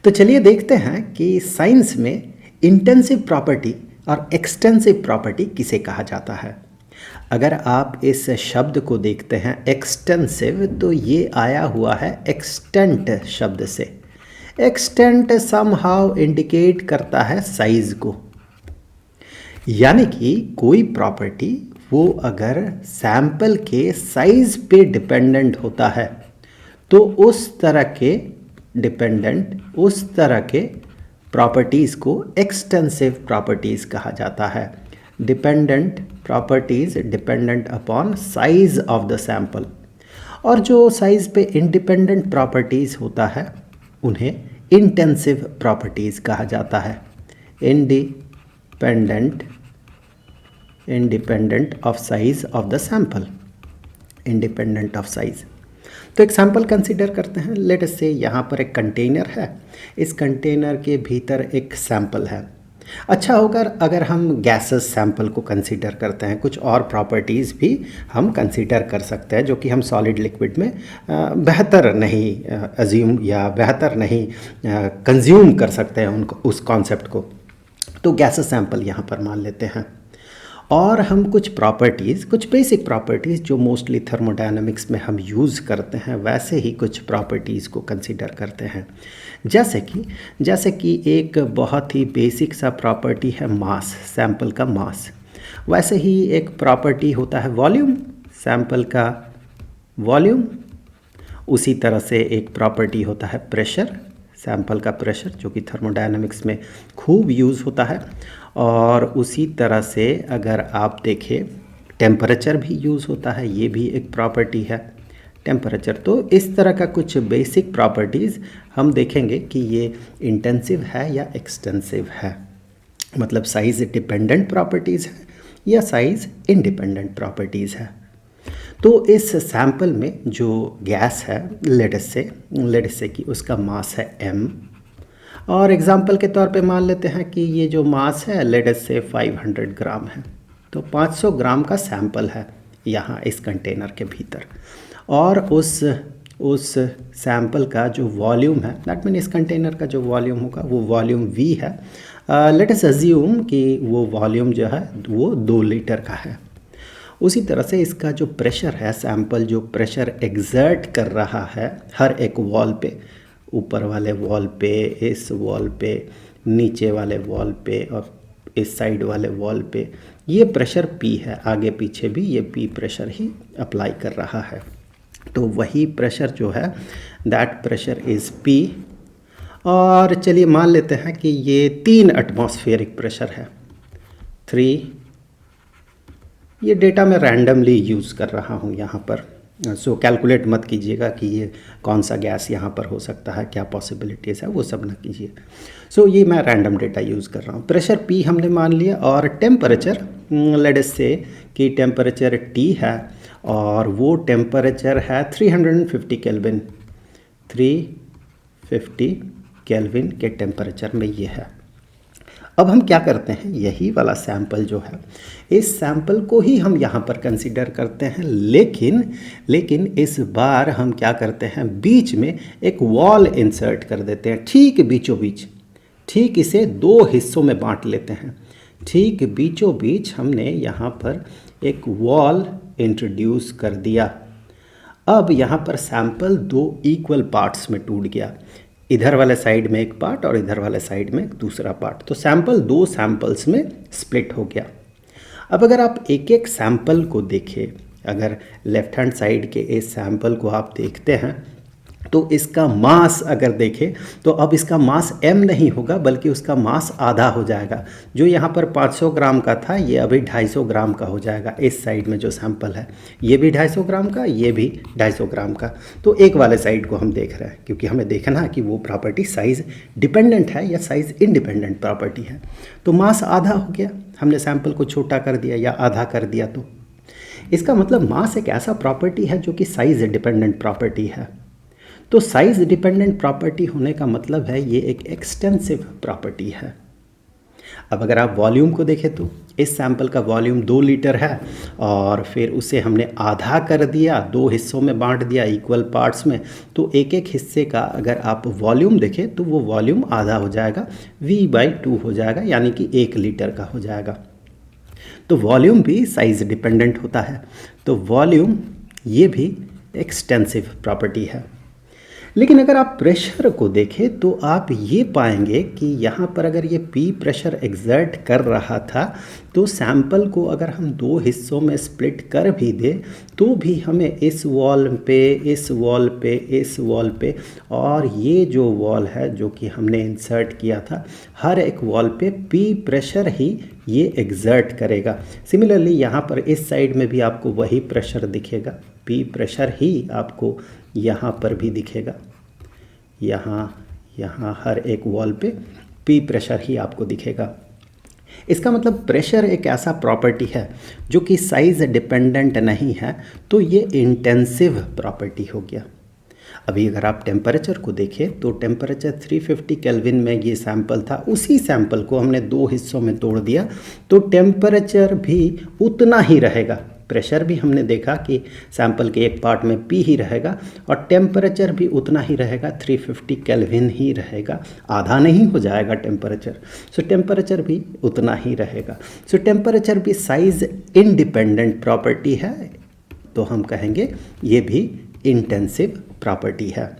तो चलिए देखते हैं कि साइंस में इंटेंसिव प्रॉपर्टी और एक्सटेंसिव प्रॉपर्टी किसे कहा जाता है। अगर आप इस शब्द को देखते हैं एक्सटेंसिव, तो ये आया हुआ है एक्सटेंट शब्द से। एक्सटेंट समहाउ इंडिकेट करता है साइज को, यानी कि कोई प्रॉपर्टी वो अगर सैंपल के साइज पे डिपेंडेंट होता है तो उस तरह के प्रॉपर्टीज़ को एक्सटेंसिव प्रॉपर्टीज़ कहा जाता है। Dependent properties dependent upon size of the sample, और जो साइज पे इंडिपेंडेंट प्रॉपर्टीज़ होता है उन्हें इंटेंसिव प्रॉपर्टीज़ कहा जाता है। Independent of size of the sample, independent of size. तो एक सैंपल कंसीडर करते हैं। लेट अस से यहाँ पर एक कंटेनर है, इस कंटेनर के भीतर एक सैंपल है। अच्छा होगा अगर हम गैसेस सैंपल को कंसीडर करते हैं, कुछ और प्रॉपर्टीज़ भी हम कंसीडर कर सकते हैं जो कि हम सॉलिड लिक्विड में बेहतर नहीं अज्यूम या बेहतर नहीं कंज्यूम कर सकते हैं उनको, उस कॉन्सेप्ट को। तो गैसेस सैंपल यहाँ पर मान लेते हैं, और हम कुछ बेसिक प्रॉपर्टीज़ जो मोस्टली थर्मोडायनामिक्स में हम यूज़ करते हैं वैसे ही कुछ प्रॉपर्टीज़ को कंसीडर करते हैं। जैसे कि एक बहुत ही बेसिक सा प्रॉपर्टी है मास, सैंपल का मास। वैसे ही एक प्रॉपर्टी होता है वॉल्यूम, सैंपल का वॉल्यूम। उसी तरह से एक प्रॉपर्टी होता है प्रेशर, सैंपल का प्रेशर, जो कि थर्मोडायनामिक्स में खूब यूज़ होता है। और उसी तरह से अगर आप देखें टेम्परेचर भी यूज़ होता है, ये भी एक प्रॉपर्टी है टेम्परेचर। तो इस तरह का कुछ बेसिक प्रॉपर्टीज़ हम देखेंगे कि ये इंटेंसिव है या एक्सटेंसिव है, मतलब साइज़ डिपेंडेंट प्रॉपर्टीज़ है या साइज़ इंडिपेंडेंट प्रॉपर्टीज़ है। तो इस सैंपल में जो गैस है, लेट अस से कि उसका मास है m, और एग्जांपल के तौर पे मान लेते हैं कि ये जो मास है लेट अस से 500 ग्राम है। तो 500 ग्राम का सैंपल है यहाँ इस कंटेनर के भीतर, और उस सैंपल का जो वॉल्यूम है, दैट मीन इस कंटेनर का जो वॉल्यूम होगा वो वॉल्यूम v है। लेट अस अज्यूम कि वो वॉल्यूम जो है वो 2 लीटर का है। उसी तरह से इसका जो प्रेशर है, सैंपल जो प्रेशर एग्जर्ट कर रहा है हर एक वॉल पे, ऊपर वाले वॉल पे, इस वॉल पे, नीचे वाले वॉल पे और इस साइड वाले वॉल पे, ये प्रेशर P है। आगे पीछे भी ये P प्रेशर ही अप्लाई कर रहा है। तो वही प्रेशर जो है दैट प्रेशर इज़ P। और चलिए मान लेते हैं कि ये 3 एटमॉस्फेरिक प्रेशर है, 3। ये डेटा मैं रैंडमली यूज़ कर रहा हूँ यहाँ पर, सो कैलकुलेट मत कीजिएगा कि ये कौन सा गैस यहाँ पर हो सकता है, क्या पॉसिबिलिटीज़ है, वो सब ना कीजिए। सो ये मैं रैंडम डेटा यूज़ कर रहा हूँ। प्रेशर P हमने मान लिया, और टेम्परेचर लेट अस से कि टेम्परेचर T है, और वो टेम्परेचर है 350 केल्विन, 350 केल्विन के टेम्परेचर में ये है। अब हम क्या करते हैं, यही वाला सैंपल जो है, इस सैंपल को ही हम यहाँ पर कंसीडर करते हैं, लेकिन इस बार हम क्या करते हैं, बीच में एक वॉल इंसर्ट कर देते हैं, ठीक बीचों बीच। ठीक इसे 2 हिस्सों में बांट लेते हैं। ठीक बीचों बीच हमने यहाँ पर एक वॉल इंट्रोड्यूस कर दिया। अब यहाँ पर सैंपल 2 इक्वल पार्ट्स में टूट गया, इधर वाले साइड में एक पार्ट और इधर वाले साइड में एक दूसरा पार्ट। तो सैंपल 2 सैंपल्स में स्प्लिट हो गया। अब अगर आप एक एक सैंपल को देखें, अगर लेफ्ट हैंड साइड के इस सैंपल को आप देखते हैं तो इसका मास अगर देखें तो अब इसका मास m नहीं होगा, बल्कि उसका मास आधा हो जाएगा। जो यहाँ पर 500 ग्राम का था ये अभी 250 ग्राम का हो जाएगा। इस साइड में जो सैंपल है ये भी 250 ग्राम का, ये भी 250 ग्राम का। तो एक वाले साइड को हम देख रहे हैं, क्योंकि हमें देखना है कि वो प्रॉपर्टी साइज़ डिपेंडेंट है या साइज़ इंडिपेंडेंट प्रॉपर्टी है। तो मास आधा हो गया, हमने सैंपल को छोटा कर दिया या आधा कर दिया। तो इसका मतलब मास एक ऐसा प्रॉपर्टी है जो कि साइज़ डिपेंडेंट प्रॉपर्टी है। तो साइज़ डिपेंडेंट प्रॉपर्टी होने का मतलब है ये एक एक्सटेंसिव प्रॉपर्टी है। अब अगर आप वॉल्यूम को देखें तो इस सैंपल का वॉल्यूम 2 लीटर है और फिर उसे हमने आधा कर दिया, 2 हिस्सों में बांट दिया इक्वल पार्ट्स में। तो एक एक हिस्से का अगर आप वॉल्यूम देखें तो वो वॉल्यूम आधा हो जाएगा, V/2 हो जाएगा, यानी कि 1 लीटर का हो जाएगा। तो वॉल्यूम भी साइज़ डिपेंडेंट होता है। तो वॉल्यूम ये भी एक्सटेंसिव प्रॉपर्टी है। लेकिन अगर आप प्रेशर को देखें तो आप ये पाएंगे कि यहाँ पर अगर ये P प्रेशर एग्जर्ट कर रहा था तो सैंपल को अगर हम 2 हिस्सों में स्प्लिट कर भी दें तो भी हमें इस वॉल पे, इस वॉल पे, इस वॉल पे और ये जो वॉल है जो कि हमने इंसर्ट किया था, हर एक वॉल पे P प्रेशर ही ये एग्जर्ट करेगा। सिमिलरली यहाँ पर इस साइड में भी आपको वही प्रेशर दिखेगा, P प्रेशर ही आपको यहाँ पर भी दिखेगा। यहाँ हर एक वॉल पे P प्रेशर ही आपको दिखेगा। इसका मतलब प्रेशर एक ऐसा प्रॉपर्टी है जो कि साइज़ डिपेंडेंट नहीं है, तो ये इंटेंसिव प्रॉपर्टी हो गया। अभी अगर आप टेम्परेचर को देखें तो टेम्परेचर 350 केल्विन में ये सैंपल था, उसी सैंपल को हमने 2 हिस्सों में तोड़ दिया तो टेम्परेचर भी उतना ही रहेगा। प्रेशर भी हमने देखा कि सैंपल के एक पार्ट में P ही रहेगा और टेम्परेचर भी उतना ही रहेगा, 350 केल्विन ही रहेगा, आधा नहीं हो जाएगा टेम्परेचर। सो टेम्परेचर भी उतना ही रहेगा। सो टेम्परेचर भी साइज़ इंडिपेंडेंट प्रॉपर्टी है, तो हम कहेंगे ये भी इंटेंसिव प्रॉपर्टी है।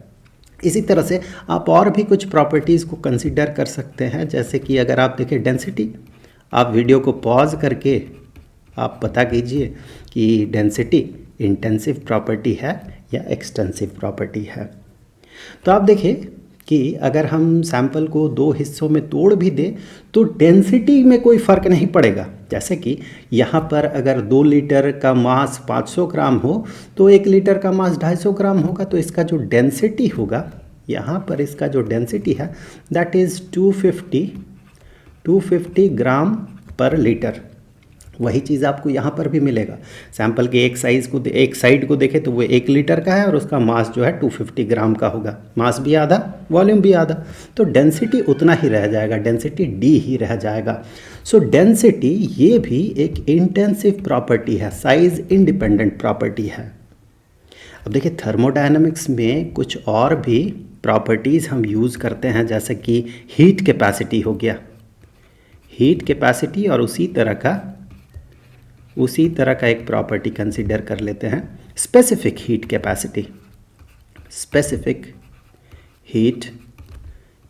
इसी तरह से आप और भी कुछ प्रॉपर्टीज़ को कंसिडर कर सकते हैं, जैसे कि अगर आप देखें डेंसिटी, आप वीडियो को पॉज करके आप पता कीजिए कि डेंसिटी इंटेंसिव प्रॉपर्टी है या एक्सटेंसिव प्रॉपर्टी है। तो आप देखिए कि अगर हम सैंपल को 2 हिस्सों में तोड़ भी दें तो डेंसिटी में कोई फ़र्क नहीं पड़ेगा। जैसे कि यहाँ पर अगर 2 लीटर का मास 500 ग्राम हो तो 1 लीटर का मास 250 ग्राम होगा, तो इसका जो डेंसिटी होगा, यहाँ पर इसका जो डेंसिटी है दैट इज़ 250 ग्राम पर लीटर। वही चीज़ आपको यहाँ पर भी मिलेगा। सैंपल के एक साइड को देखें तो वो 1 लीटर का है और उसका मास जो है 250 ग्राम का होगा, मास भी आधा, वॉल्यूम भी आधा, तो डेंसिटी उतना ही रह जाएगा, डेंसिटी D ही रह जाएगा। सो डेंसिटी ये भी एक इंटेंसिव प्रॉपर्टी है, साइज़ इंडिपेंडेंट प्रॉपर्टी है। अब देखिए थर्मोडायनामिक्स में कुछ और भी प्रॉपर्टीज़ हम यूज़ करते हैं, जैसे कि हीट कैपेसिटी हो गया, हीट कैपेसिटी, और उसी तरह का एक प्रॉपर्टी कंसीडर कर लेते हैं specific heat capacity. Specific heat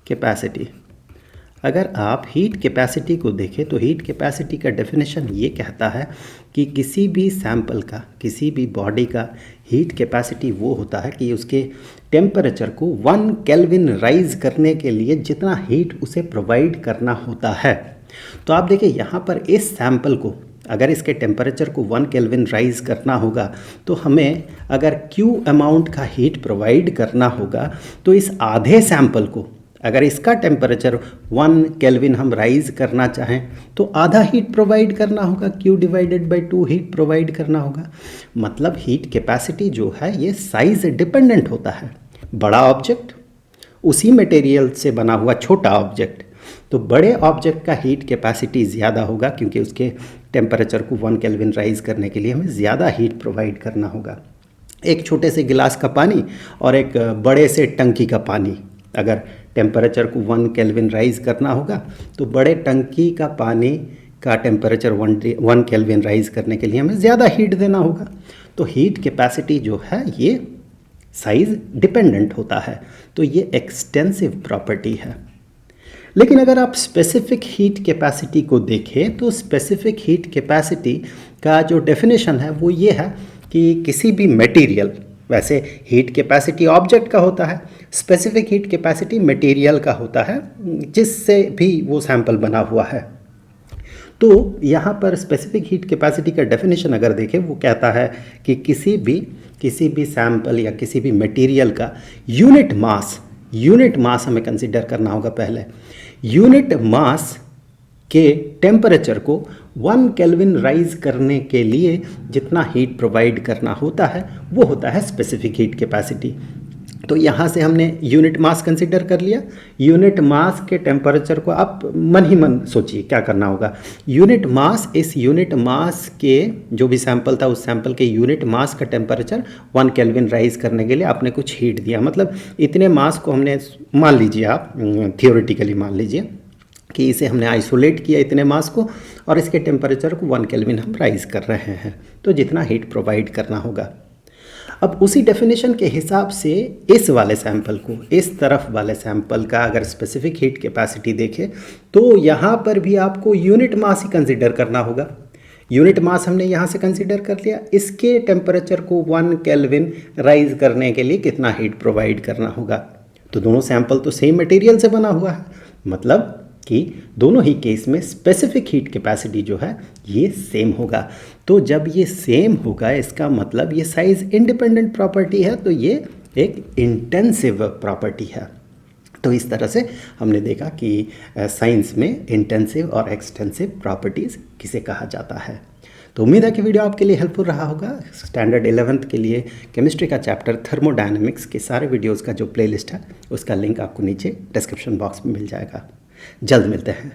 capacity, अगर आप हीट कैपेसिटी को देखें तो हीट कैपेसिटी का डेफिनेशन ये कहता है कि किसी भी सैंपल का, किसी भी बॉडी का हीट कैपेसिटी वो होता है कि उसके टेम्परेचर को 1 केल्विन राइज करने के लिए जितना हीट उसे प्रोवाइड करना होता है। तो आप देखिए यहाँ पर इस सैंपल को अगर इसके टेम्परेचर को 1 केल्विन राइज करना होगा तो हमें अगर Q अमाउंट का हीट प्रोवाइड करना होगा तो इस आधे सैंपल को अगर इसका टेम्परेचर 1 केल्विन हम राइज करना चाहें तो आधा हीट प्रोवाइड करना होगा, Q/2 हीट प्रोवाइड करना होगा। मतलब हीट कैपेसिटी जो है ये साइज डिपेंडेंट होता है। बड़ा ऑब्जेक्ट, उसी मटेरियल से बना हुआ छोटा ऑब्जेक्ट, तो बड़े ऑब्जेक्ट का हीट कैपेसिटी ज़्यादा होगा क्योंकि उसके टेम्परेचर को 1 केल्विन राइज करने के लिए हमें ज़्यादा हीट प्रोवाइड करना होगा। एक छोटे से गिलास का पानी और एक बड़े से टंकी का पानी, अगर टेम्परेचर को 1 केल्विन राइज करना होगा तो बड़े टंकी का पानी का टेम्परेचर 1 केल्विन राइज करने के लिए हमें ज़्यादा हीट देना होगा। तो हीट कैपेसिटी जो है ये साइज़ डिपेंडेंट होता है, तो ये एक्सटेंसिव प्रॉपर्टी है। लेकिन अगर आप स्पेसिफिक हीट कैपेसिटी को देखें तो स्पेसिफिक हीट कैपेसिटी का जो डेफिनेशन है वो ये है कि किसी भी मटेरियल, वैसे हीट कैपेसिटी ऑब्जेक्ट का होता है, स्पेसिफिक हीट कैपेसिटी मटेरियल का होता है जिससे भी वो सैंपल बना हुआ है। तो यहाँ पर स्पेसिफिक हीट कैपेसिटी का डेफिनेशन अगर देखें वो कहता है कि किसी भी सैंपल या किसी भी मटेरियल का यूनिट मास हमें कंसिडर करना होगा। पहले यूनिट मास के टेम्परेचर को 1 केल्विन राइज करने के लिए जितना हीट प्रोवाइड करना होता है वो होता है स्पेसिफिक हीट कैपेसिटी। तो यहाँ से हमने यूनिट मास कंसिडर कर लिया। यूनिट मास के टेम्परेचर को आप मन ही मन सोचिए क्या करना होगा। यूनिट मास, इस यूनिट मास के जो भी सैंपल था उस सैंपल के यूनिट मास का टेम्परेचर 1 केल्विन राइज करने के लिए आपने कुछ हीट दिया। मतलब इतने मास को हमने, मान लीजिए आप थियोरेटिकली मान लीजिए कि इसे हमने आइसोलेट किया इतने मास को, और इसके टेम्परेचर को 1 केल्विन हम राइज कर रहे हैं, तो जितना हीट प्रोवाइड करना होगा। अब उसी डेफिनेशन के हिसाब से इस वाले सैंपल को, इस तरफ वाले सैंपल का अगर स्पेसिफिक हीट कैपेसिटी देखें तो यहाँ पर भी आपको यूनिट मास ही कंसिडर करना होगा। यूनिट मास हमने यहाँ से कंसिडर कर लिया, इसके टेम्परेचर को 1 केल्विन राइज करने के लिए कितना हीट प्रोवाइड करना होगा। तो दोनों सैंपल तो सेम मटेरियल से बना हुआ है, मतलब कि दोनों ही केस में स्पेसिफिक हीट कैपेसिटी जो है ये सेम होगा। तो जब ये सेम होगा इसका मतलब ये साइज इंडिपेंडेंट प्रॉपर्टी है, तो ये एक इंटेंसिव प्रॉपर्टी है। तो इस तरह से हमने देखा कि साइंस में इंटेंसिव और एक्सटेंसिव प्रॉपर्टीज़ किसे कहा जाता है। तो उम्मीद है कि वीडियो आपके लिए हेल्पफुल रहा होगा। स्टैंडर्ड 11th के लिए केमिस्ट्री का चैप्टर थर्मोडायनेमिक्स के सारे वीडियोज़ का जो प्लेलिस्ट है उसका लिंक आपको नीचे डिस्क्रिप्शन बॉक्स में मिल जाएगा। जल्द मिलते हैं।